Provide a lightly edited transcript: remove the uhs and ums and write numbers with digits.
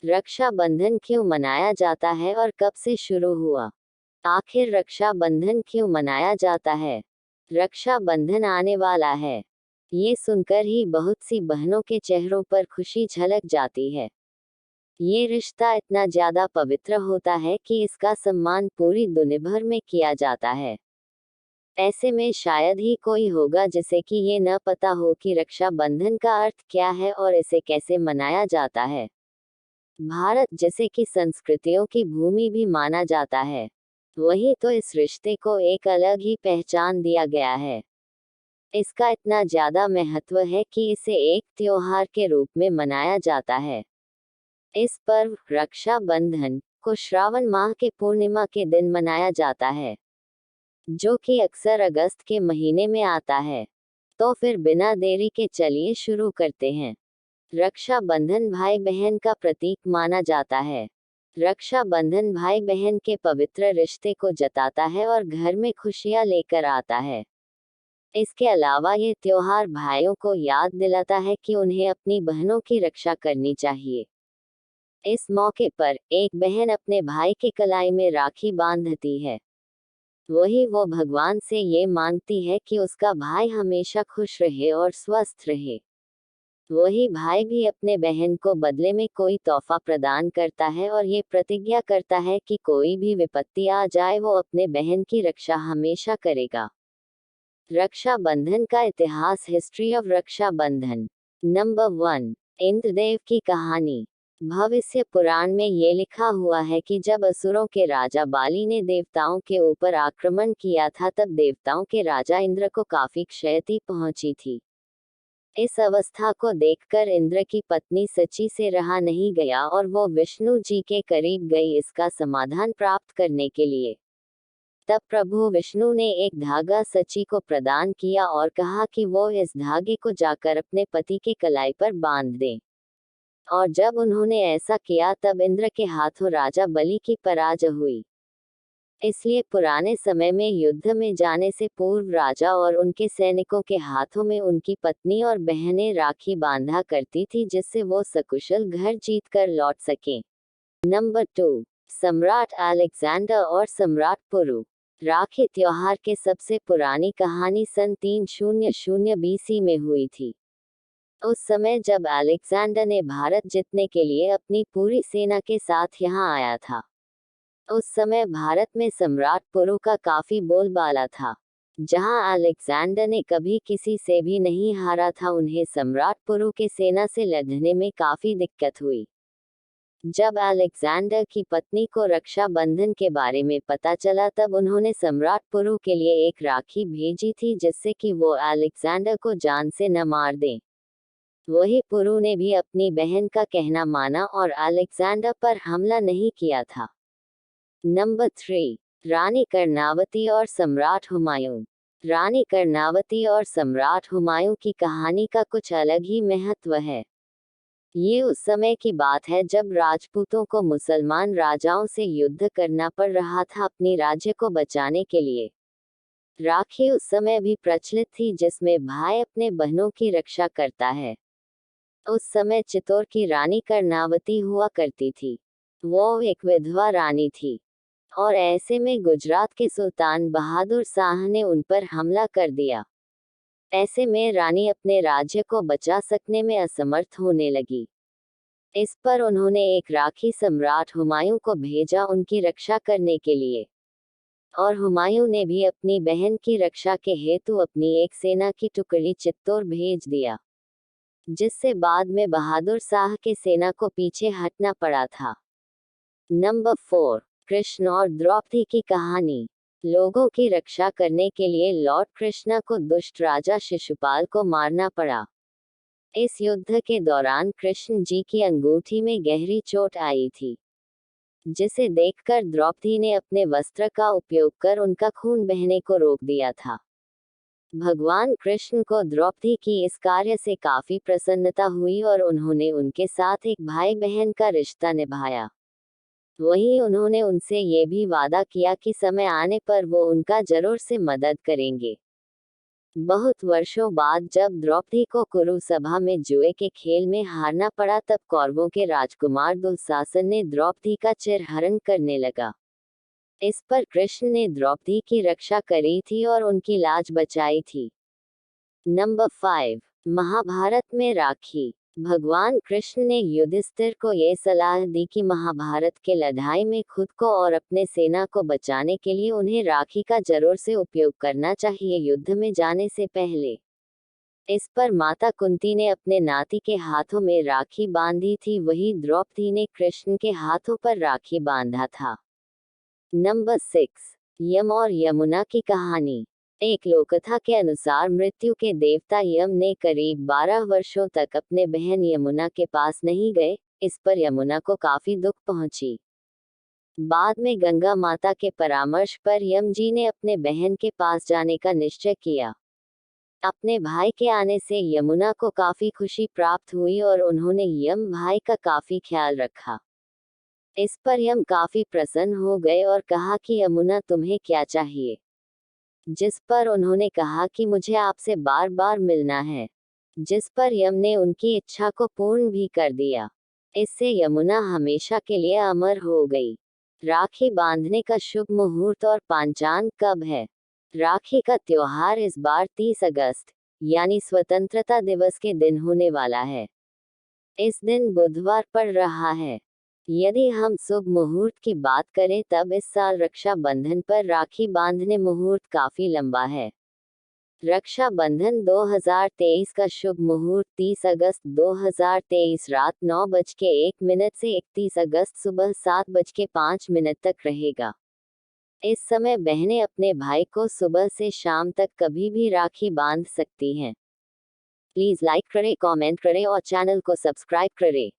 रक्षाबंधन क्यों मनाया जाता है और कब से शुरू हुआ? आखिर रक्षाबंधन क्यों मनाया जाता है? रक्षाबंधन आने वाला है। ये सुनकर ही बहुत सी बहनों के चेहरों पर खुशी झलक जाती है। ये रिश्ता इतना ज्यादा पवित्र होता है कि इसका सम्मान पूरी दुनिया भर में किया जाता है। ऐसे में शायद ही कोई होगा जिसे कि ये न पता हो कि रक्षाबंधन का अर्थ क्या है और इसे कैसे मनाया जाता है। भारत जिसे कि संस्कृतियों की भूमि भी माना जाता है, वही तो इस रिश्ते को एक अलग ही पहचान दिया गया है। इसका इतना ज्यादा महत्व है कि इसे एक त्योहार के रूप में मनाया जाता है। इस पर्व रक्षाबंधन को श्रावण माह के पूर्णिमा के दिन मनाया जाता है, जो कि अक्सर अगस्त के महीने में आता है। तो फिर बिना देरी के चलिए शुरू करते हैं। रक्षाबंधन भाई बहन का प्रतीक माना जाता है। रक्षाबंधन भाई बहन के पवित्र रिश्ते को जताता है और घर में खुशियां लेकर आता है। इसके अलावा ये त्योहार भाइयों को याद दिलाता है कि उन्हें अपनी बहनों की रक्षा करनी चाहिए। इस मौके पर एक बहन अपने भाई के कलाई में राखी बांधती है। वही वो भगवान से ये मांगती है कि उसका भाई हमेशा खुश रहे और स्वस्थ रहे। वही भाई भी अपने बहन को बदले में कोई तोहफा प्रदान करता है और ये प्रतिज्ञा करता है कि कोई भी विपत्ति आ जाए वो अपने बहन की रक्षा हमेशा करेगा। रक्षाबंधन का इतिहास। History of Rakshabandhan. Number 1, Indradev की कहानी। भविष्य पुराण में ये लिखा हुआ है कि जब असुरों के राजा बाली ने देवताओं के ऊपर आक्रमण किया था तब देवताओं के राजा इंद्र को काफी क्षति पहुंची थी। इस अवस्था को देखकर इंद्र की पत्नी सची से रहा नहीं गया और वो विष्णु जी के करीब गई इसका समाधान प्राप्त करने के लिए। तब प्रभु विष्णु ने एक धागा सची को प्रदान किया और कहा कि वो इस धागे को जाकर अपने पति के कलाई पर बांध दे। और जब उन्होंने ऐसा किया तब इंद्र के हाथों राजा बलि की पराजय हुई। इसलिए पुराने समय में युद्ध में जाने से पूर्व राजा और उनके सैनिकों के हाथों में उनकी पत्नी और बहनें राखी बांधा करती थी जिससे वो सकुशल घर जीत कर लौट सकें। नंबर 2, सम्राट अलेक्जेंडर और सम्राट पुरु। राखी त्योहार के सबसे पुरानी कहानी सन 300 BC में हुई थी। उस समय जब अलेक्जेंडर ने भारत जीतने के लिए अपनी पूरी सेना के साथ यहाँ आया था। उस समय भारत में सम्राट पुरु का काफी बोलबाला था। जहां अलेक्जेंडर ने कभी किसी से भी नहीं हारा था, उन्हें सम्राट पुरु के सेना से लड़ने में काफी दिक्कत हुई। जब अलेक्जेंडर की पत्नी को रक्षाबंधन के बारे में पता चला तब उन्होंने सम्राट पुरु के लिए एक राखी भेजी थी जिससे कि वो अलेक्जेंडर को जान से न मार दे। वही पुरु ने भी अपनी बहन का कहना माना और अलेक्जेंडर पर हमला नहीं किया था। नंबर 3, रानी कर्णावती और सम्राट हुमायूं। रानी कर्णावती और सम्राट हुमायूं की कहानी का कुछ अलग ही महत्व है। ये उस समय की बात है जब राजपूतों को मुसलमान राजाओं से युद्ध करना पड़ रहा था अपनी राज्य को बचाने के लिए। राखी उस समय भी प्रचलित थी जिसमें भाई अपने बहनों की रक्षा करता है। उस समय चित्तौड़ की रानी कर्णावती हुआ करती थी। वो एक विधवा रानी थी और ऐसे में गुजरात के सुल्तान बहादुर शाह ने उन पर हमला कर दिया। ऐसे में रानी अपने राज्य को बचा सकने में असमर्थ होने लगी। इस पर उन्होंने एक राखी सम्राट हुमायूं को भेजा उनकी रक्षा करने के लिए। और हुमायूं ने भी अपनी बहन की रक्षा के हेतु अपनी एक सेना की टुकड़ी चित्तौड़ भेज दिया, जिससे बाद में बहादुर शाह के सेना को पीछे हटना पड़ा था। नंबर 4, कृष्ण और द्रौपदी की कहानी। लोगों की रक्षा करने के लिए लॉर्ड कृष्णा को दुष्ट राजा शिशुपाल को मारना पड़ा। इस युद्ध के दौरान कृष्ण जी की अंगूठी में गहरी चोट आई थी, जिसे देखकर द्रौपदी ने अपने वस्त्र का उपयोग कर उनका खून बहने को रोक दिया था। भगवान कृष्ण को द्रौपदी की इस कार्य से काफी प्रसन्नता हुई और उन्होंने उनके साथ एक भाई बहन का रिश्ता निभाया। वहीं उन्होंने उनसे ये भी वादा किया कि समय आने पर वो उनका जरूर से मदद करेंगे। बहुत वर्षों बाद जब द्रौपदी को कुरु सभा में जुए के खेल में हारना पड़ा तब कौरवों के राजकुमार दुःशासन ने द्रौपदी का चिरहरण करने लगा। इस पर कृष्ण ने द्रौपदी की रक्षा करी थी और उनकी लाज बचाई थी। नंबर 5, महाभारत में राखी। भगवान कृष्ण ने युधिष्ठिर को ये सलाह दी कि महाभारत के लड़ाई में खुद को और अपने सेना को बचाने के लिए उन्हें राखी का जरूर से उपयोग करना चाहिए युद्ध में जाने से पहले। इस पर माता कुंती ने अपने नाती के हाथों में राखी बांधी थी, वही द्रौपदी ने कृष्ण के हाथों पर राखी बांधा था। नंबर 6, यम और यमुना की कहानी। एक लोककथा के अनुसार मृत्यु के देवता यम ने करीब 12 वर्षों तक अपने बहन यमुना के पास नहीं गए। इस पर यमुना को काफी दुख पहुंची। बाद में गंगा माता के परामर्श पर यम जी ने अपने बहन के पास जाने का निश्चय किया। अपने भाई के आने से यमुना को काफी खुशी प्राप्त हुई और उन्होंने यम भाई का काफी ख्याल रखा। इस पर यम काफी प्रसन्न हो गए और कहा कि यमुना तुम्हें क्या चाहिए। जिस पर उन्होंने कहा कि मुझे आपसे बार बार मिलना है। जिस पर यम ने उनकी इच्छा को पूर्ण भी कर दिया। इससे यमुना हमेशा के लिए अमर हो गई। राखी बांधने का शुभ मुहूर्त और पांचांग कब है? राखी का त्योहार इस बार 30 अगस्त यानी स्वतंत्रता दिवस के दिन होने वाला है। इस दिन बुधवार पड़ रहा है। यदि हम शुभ मुहूर्त की बात करें तब इस साल रक्षा बंधन पर राखी बांधने मुहूर्त काफी लंबा है। रक्षा बंधन 2023 का शुभ मुहूर्त 30 अगस्त 2023 रात 9:01 से 31 अगस्त सुबह 7:05 तक रहेगा। इस समय बहनें अपने भाई को सुबह से शाम तक कभी भी राखी बांध सकती हैं। प्लीज लाइक करें, कमेंट करें और चैनल को सब्सक्राइब करें।